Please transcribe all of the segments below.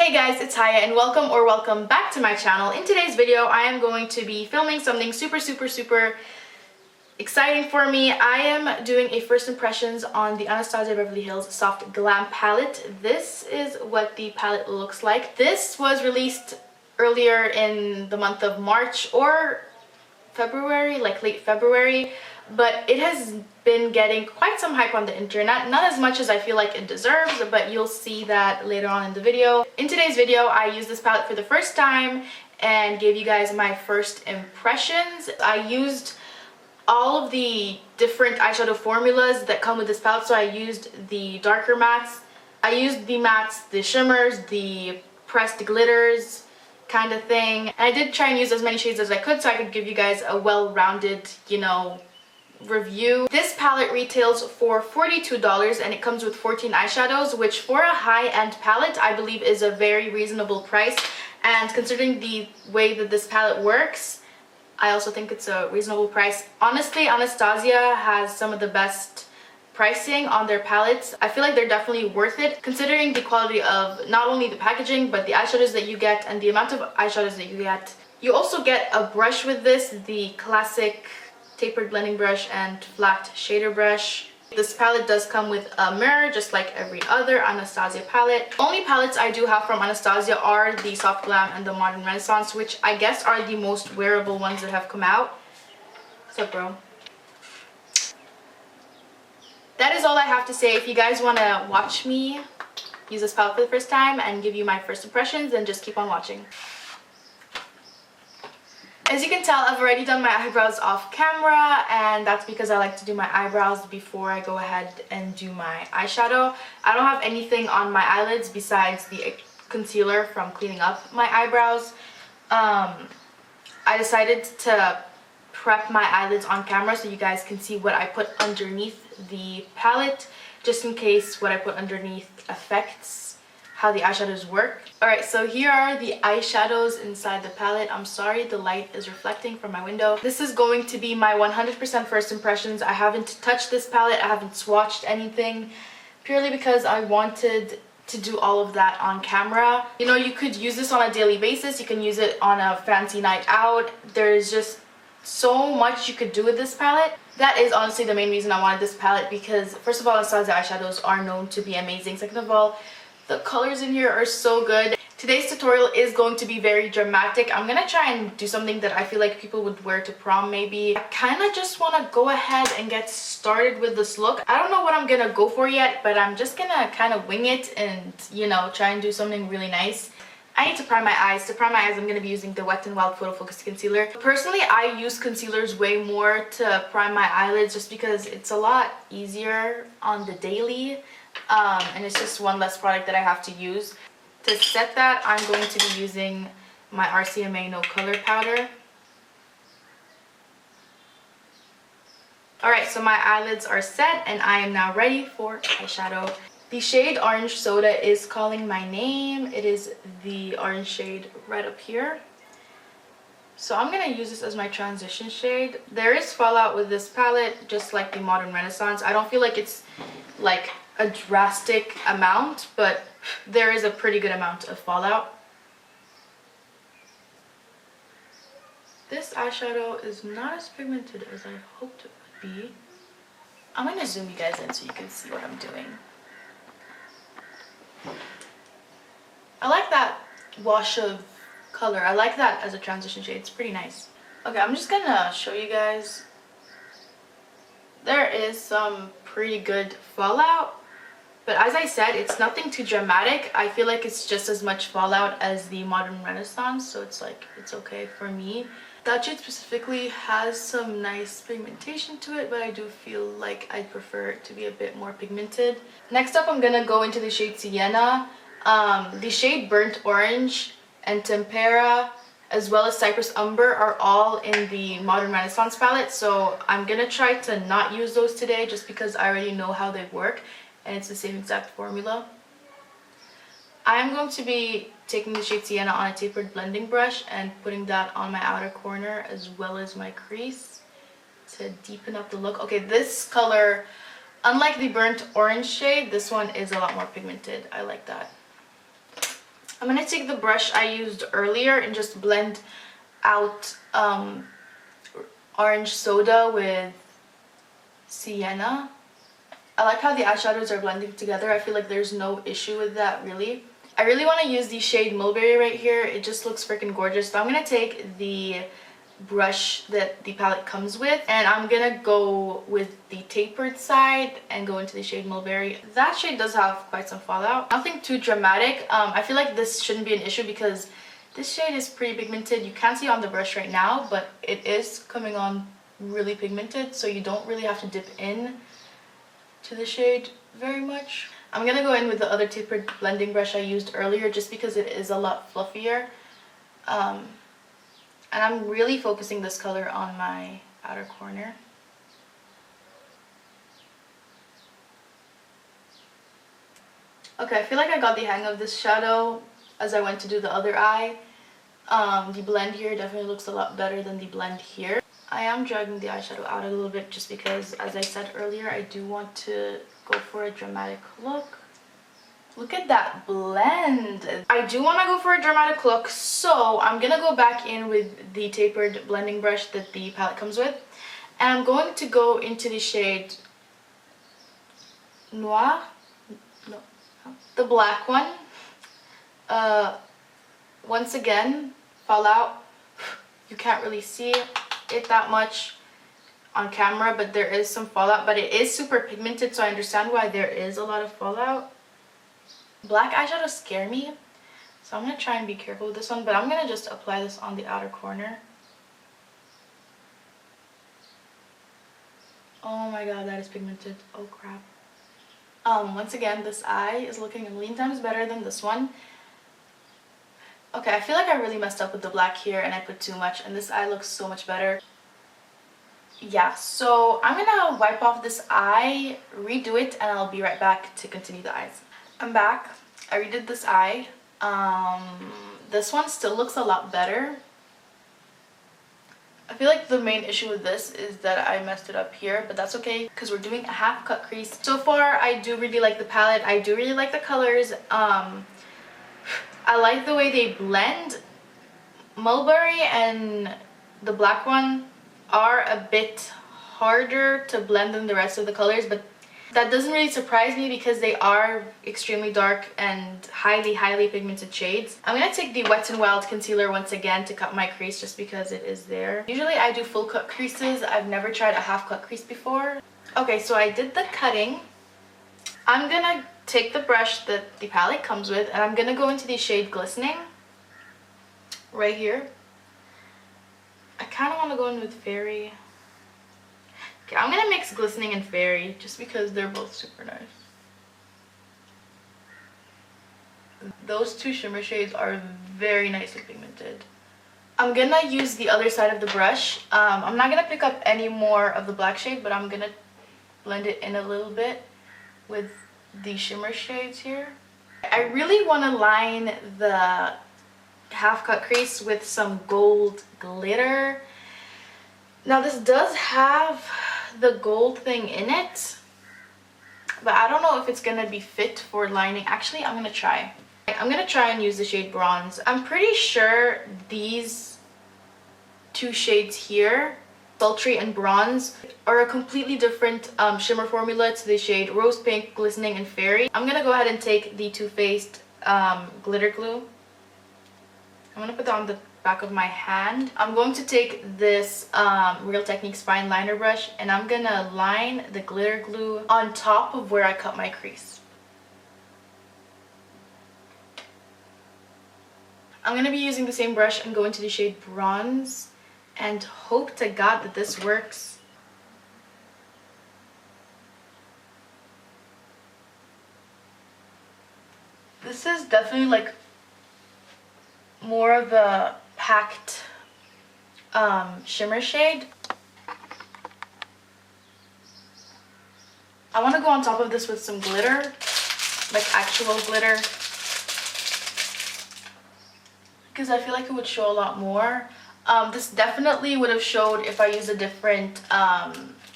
Hey guys, it's Haya and welcome back to my channel. In today's video, I am going to be filming something super exciting for me. I am doing a first impressions on the Anastasia Beverly Hills Soft Glam palette. This is what the palette looks like. This was released earlier in the month of March or February, like late February, but it has been getting quite some hype on the internet. Not as much as I feel like it deserves, but you'll see that later on in the video. In today's video, I used this palette for the first time and gave you guys my first impressions. I used all of the different eyeshadow formulas that come with this palette. So I used the darker mattes, I used the mattes, the shimmers, the pressed glitters kind of thing. And I did try and use as many shades as I could so I could give you guys a well-rounded, review. This palette retails for $42 and it comes with 14 eyeshadows, which for a high-end palette I believe is a very reasonable price. And considering the way that this palette works, I also think it's a reasonable price. Honestly, Anastasia has some of the best pricing on their palettes. I feel like they're definitely worth it considering the quality of not only the packaging but the eyeshadows that you get and the amount of eyeshadows that you get. You also get a brush with this, the classic tapered blending brush and flat shader brush. This palette does come with a mirror just like every other Anastasia palette. The only palettes I do have from Anastasia are the Soft Glam and the Modern Renaissance, which I guess are the most wearable ones that have come out. What's up, bro? That is all I have to say. If you guys want to watch me use this palette for the first time and give you my first impressions, then just keep on watching. As you can tell, I've already done my eyebrows off camera, and that's because I like to do my eyebrows before I go ahead and do my eyeshadow. I don't have anything on my eyelids besides the concealer from cleaning up my eyebrows. I decided to prep my eyelids on camera so you guys can see what I put underneath the palette, just in case what I put underneath affects how the eyeshadows work. Alright, so here are the eyeshadows inside the palette. I'm sorry the light is reflecting from my window. This is going to be my 100% first impressions. I haven't touched this palette, I haven't swatched anything, purely because I wanted to do all of that on camera. You could use this on a daily basis, you can use it on a fancy night out. There's just so much you could do with this palette. That is honestly the main reason I wanted this palette, because first of all, Anastasia eyeshadows are known to be amazing. Second of all, the colors in here are so good. Today's tutorial is going to be very dramatic. I'm gonna try and do something that I feel like people would wear to prom maybe. I kind of just want to go ahead and get started with this look. I don't know what I'm gonna go for yet, but I'm just gonna kind of wing it and, try and do something really nice. I need to prime my eyes. To prime my eyes, I'm going to be using the Wet n Wild Photo Focus Concealer. Personally, I use concealers way more to prime my eyelids just because it's a lot easier on the daily. And it's just one less product that I have to use. To set that, I'm going to be using my RCMA No Color Powder. Alright, so my eyelids are set and I am now ready for eyeshadow. The shade Orange Soda is calling my name. It is the orange shade right up here. So I'm going to use this as my transition shade. There is fallout with this palette, just like the Modern Renaissance. I don't feel like it's like a drastic amount, but there is a pretty good amount of fallout. This eyeshadow is not as pigmented as I hoped it would be. I'm going to zoom you guys in so you can see what I'm doing. I like that wash of color. I like that as a transition shade. It's pretty nice. Okay, I'm just gonna show you guys. There is some pretty good fallout, but as I said, it's nothing too dramatic. I feel like it's just as much fallout as the Modern Renaissance, so it's okay for me. That shade specifically has some nice pigmentation to it, but I do feel like I prefer it to be a bit more pigmented. Next up, I'm gonna go into the shade Sienna. The shade Burnt Orange and Tempera, as well as Cypress Umber, are all in the Modern Renaissance palette, so I'm gonna try to not use those today just because I already know how they work and it's the same exact formula. I'm going to be taking the shade Sienna on a tapered blending brush and putting that on my outer corner as well as my crease to deepen up the look. Okay, this color, unlike the Burnt Orange shade, this one is a lot more pigmented. I like that. I'm gonna take the brush I used earlier and just blend out orange soda with sienna. I like how the eyeshadows are blending together. I feel like there's no issue with that, really. I really want to use the shade Mulberry right here. It just looks freaking gorgeous. So I'm going to take the brush that the palette comes with, and I'm going to go with the tapered side and go into the shade Mulberry. That shade does have quite some fallout. Nothing too dramatic. I feel like this shouldn't be an issue because this shade is pretty pigmented. You can't see it on the brush right now, but it is coming on really pigmented, so you don't really have to dip in to the shade very much. I'm gonna go in with the other tapered blending brush I used earlier just because it is a lot fluffier. And I'm really focusing this color on my outer corner. Okay, I feel like I got the hang of this shadow as I went to do the other eye. The blend here definitely looks a lot better than the blend here. I am dragging the eyeshadow out a little bit just because, as I said earlier, I do want to go for a dramatic look. Look at that blend. I do want to go for a dramatic look, so I'm going to go back in with the tapered blending brush that the palette comes with. And I'm going to go into the shade Noir, no, the black one. Once again, fallout. You can't really see it that much on camera, but there is some fallout, but it is super pigmented, so I understand why there is a lot of fallout. Black eyeshadows scare me, so I'm gonna try and be careful with this one, but I'm gonna just apply this on the outer corner. Oh my god, that is pigmented. Oh crap. Once again, this eye is looking a million times better than this one. Okay, I feel like I really messed up with the black here and I put too much, and this eye looks so much better. Yeah, so I'm gonna wipe off this eye, redo it, and I'll be right back to continue the eyes. I'm back. I redid this eye. This one still looks a lot better. I feel like the main issue with this is that I messed it up here, but that's okay because we're doing a half cut crease. So far, I do really like the palette. I do really like the colors. I like the way they blend. Mulberry and the black one are a bit harder to blend than the rest of the colors, but that doesn't really surprise me because they are extremely dark and highly pigmented shades. I'm going to take the Wet n Wild concealer once again to cut my crease just because it is there. Usually I do full cut creases. I've never tried a half cut crease before. Okay, so I did the cutting. I'm going to take the brush that the palette comes with and I'm going to go into the shade Glistening right here. I kind of want to go in with Fairy. Okay, I'm going to mix Glistening and Fairy just because they're both super nice. Those two shimmer shades are very nicely pigmented. I'm going to use the other side of the brush. I'm not going to pick up any more of the black shade, but I'm going to blend it in a little bit with the shimmer shades here. I really want to line the half cut crease with some gold glitter. Now this does have the gold thing in it, but I don't know if it's gonna be fit for lining. Actually, I'm gonna try and use the shade Bronze. I'm pretty sure these two shades here, Sultry and Bronze, are a completely different shimmer formula to the shade Rose Pink, Glistening, and Fairy. I'm gonna go ahead and take the Too Faced glitter glue. I'm gonna put that on the back of my hand. I'm going to take this Real Techniques fine liner brush and I'm gonna line the glitter glue on top of where I cut my crease. I'm gonna be using the same brush and go into the shade Bronze and hope to God that this works. This is definitely like more of a packed shimmer shade. I want to go on top of this with some glitter, like actual glitter, because I feel like it would show a lot more. This definitely would have showed if I used a different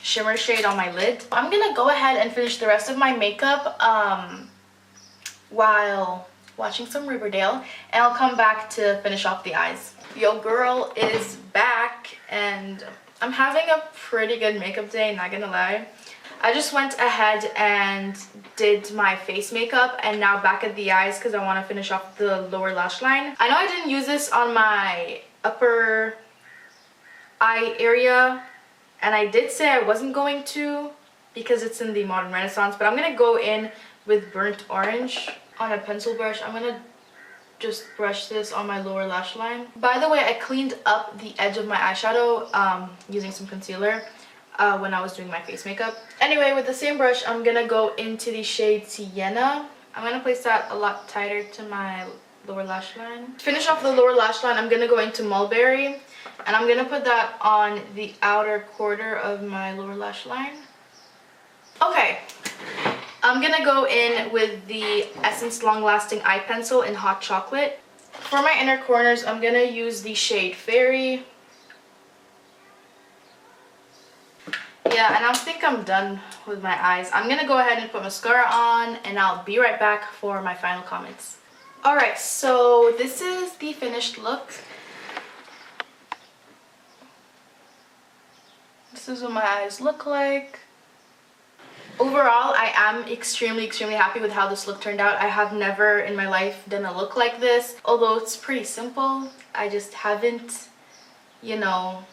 shimmer shade on my lid. I'm gonna go ahead and finish the rest of my makeup while watching some Riverdale, and I'll come back to finish off the eyes. Yo girl is back, and I'm having a pretty good makeup day, not gonna lie. I just went ahead and did my face makeup, and now back at the eyes because I want to finish off the lower lash line. I know I didn't use this on my upper eye area, and I did say I wasn't going to because it's in the Modern Renaissance, but I'm going to go in with burnt orange on a pencil brush. I'm going to just brush this on my lower lash line. By the way, I cleaned up the edge of my eyeshadow using some concealer when I was doing my face makeup. Anyway, with the same brush, I'm going to go into the shade Sienna. I'm going to place that a lot tighter to my lower lash line. To finish off the lower lash line, I'm going to go into Mulberry, and I'm going to put that on the outer quarter of my lower lash line. Okay, I'm going to go in with the Essence Long Lasting Eye Pencil in Hot Chocolate. For my inner corners, I'm going to use the shade Fairy. Yeah, and I think I'm done with my eyes. I'm going to go ahead and put mascara on, and I'll be right back for my final comments. Alright, so this is the finished look. This is what my eyes look like. Overall, I am extremely happy with how this look turned out. I have never in my life done a look like this. Although it's pretty simple, I just haven't, you know,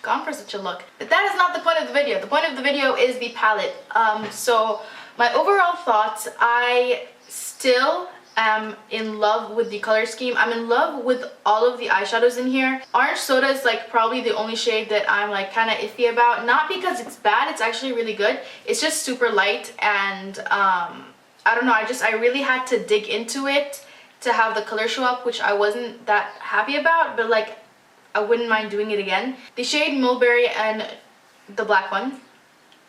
gone for such a look. But that is not the point of the video. The point of the video is the palette. So my overall thoughts, I still am in love with the color scheme. I'm in love with all of the eyeshadows in here. Orange Soda is like probably the only shade that I'm like kind of iffy about. Not because it's bad, it's actually really good. It's just super light, and I don't know, I really had to dig into it to have the color show up, which I wasn't that happy about, but like I wouldn't mind doing it again. The shade Mulberry and the black one,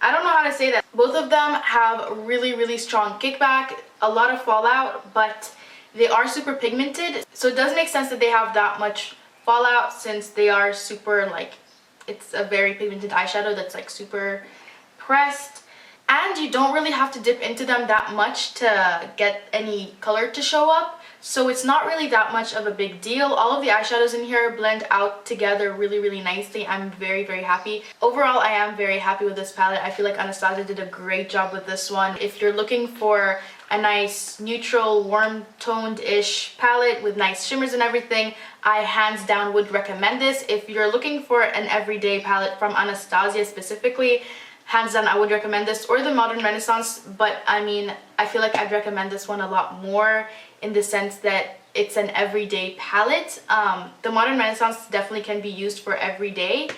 I don't know how to say that. Both of them have really strong kickback, a lot of fallout, but they are super pigmented. So it does make sense that they have that much fallout since they are super like, it's a very pigmented eyeshadow that's like super pressed. And you don't really have to dip into them that much to get any color to show up. So it's not really that much of a big deal. All of the eyeshadows in here blend out together really nicely. I'm very happy. Overall, I am very happy with this palette. I feel like Anastasia did a great job with this one. If you're looking for a nice neutral, warm toned-ish palette with nice shimmers and everything, I hands down would recommend this. If you're looking for an everyday palette from Anastasia specifically, hands down I would recommend this, or the Modern Renaissance, but I mean, I feel like I'd recommend this one a lot more in the sense that it's an everyday palette. The Modern Renaissance definitely can be used for everyday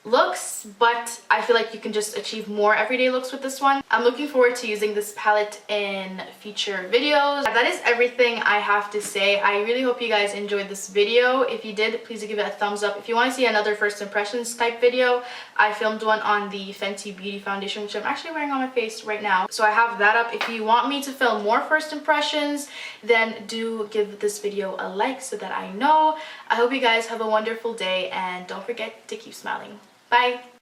looks, but I feel like you can just achieve more everyday looks with this one. I'm looking forward to using this palette in future videos. That is everything I have to say. I really hope you guys enjoyed this video. If you did, please give it a thumbs up. If you want to see another first impressions type video, I filmed one on the Fenty Beauty foundation, which I'm actually wearing on my face right now. So I have that up. If you want me to film more first impressions, then do give this video a like so that I know. I hope you guys have a wonderful day, and don't forget to keep smiling. Bye!